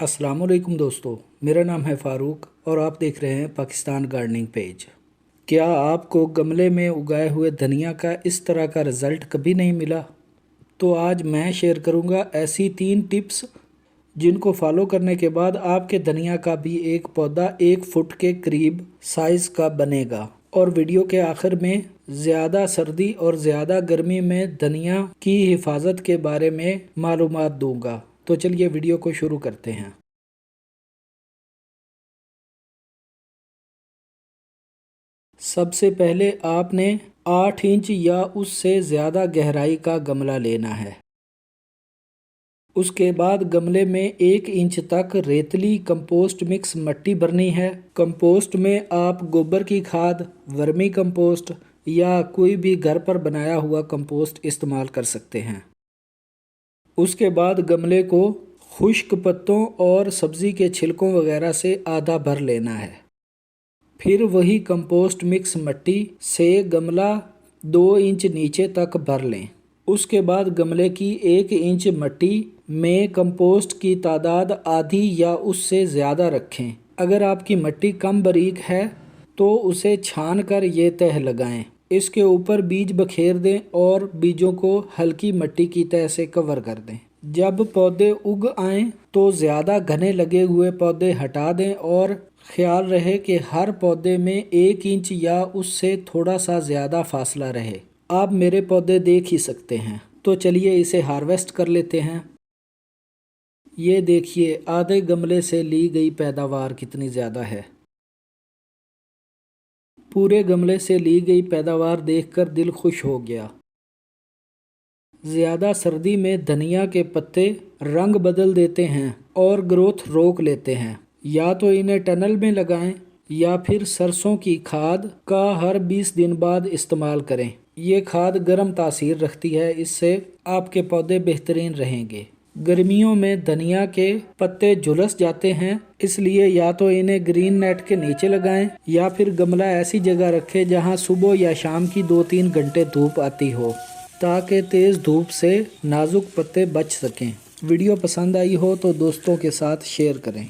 अस्सलाम वालेकुम दोस्तों, मेरा नाम है फ़ारूक और आप देख रहे हैं पाकिस्तान गार्डनिंग पेज। क्या आपको गमले में उगाए हुए धनिया का इस तरह का रिज़ल्ट कभी नहीं मिला? तो आज मैं शेयर करूंगा ऐसी 3 टिप्स जिनको फॉलो करने के बाद आपके धनिया का भी एक पौधा 1 फुट के करीब साइज़ का बनेगा। और वीडियो के आखिर में ज़्यादा सर्दी और ज़्यादा गर्मी में धनिया की हिफाजत के बारे में मालूमात दूंगा। तो चलिए वीडियो को शुरू करते हैं। सबसे पहले आपने 8 इंच या उससे ज़्यादा गहराई का गमला लेना है। उसके बाद गमले में 1 इंच तक रेतली कंपोस्ट मिक्स मिट्टी भरनी है। कंपोस्ट में आप गोबर की खाद, वर्मी कंपोस्ट या कोई भी घर पर बनाया हुआ कंपोस्ट इस्तेमाल कर सकते हैं। उसके बाद गमले को खुश्क पत्तों और सब्ज़ी के छिलकों वगैरह से आधा भर लेना है। फिर वही कंपोस्ट मिक्स मिट्टी से गमला 2 इंच नीचे तक भर लें। उसके बाद गमले की 1 इंच मिट्टी में कंपोस्ट की तादाद आधी या उससे ज़्यादा रखें। अगर आपकी मिट्टी कम बारीक है तो उसे छान कर ये तह लगाएं। इसके ऊपर बीज बखेर दें और बीजों को हल्की मिट्टी की तह से कवर कर दें। जब पौधे उग आएं तो ज़्यादा घने लगे हुए पौधे हटा दें और ख्याल रहे कि हर पौधे में 1 इंच या उससे थोड़ा सा ज़्यादा फासला रहे। आप मेरे पौधे देख ही सकते हैं। तो चलिए इसे हार्वेस्ट कर लेते हैं। ये देखिए आधे गमले से ली गई पैदावार कितनी ज़्यादा है। पूरे गमले से ली गई पैदावार देखकर दिल खुश हो गया। ज़्यादा सर्दी में धनिया के पत्ते रंग बदल देते हैं और ग्रोथ रोक लेते हैं। या तो इन्हें टनल में लगाएं या फिर सरसों की खाद का हर 20 दिन बाद इस्तेमाल करें। ये खाद गर्म तासीर रखती है, इससे आपके पौधे बेहतरीन रहेंगे। गर्मियों में धनिया के पत्ते झुलस जाते हैं, इसलिए या तो इन्हें ग्रीन नेट के नीचे लगाएं या फिर गमला ऐसी जगह रखें जहां सुबह या शाम की 2-3 घंटे धूप आती हो, ताकि तेज़ धूप से नाजुक पत्ते बच सकें। वीडियो पसंद आई हो तो दोस्तों के साथ शेयर करें।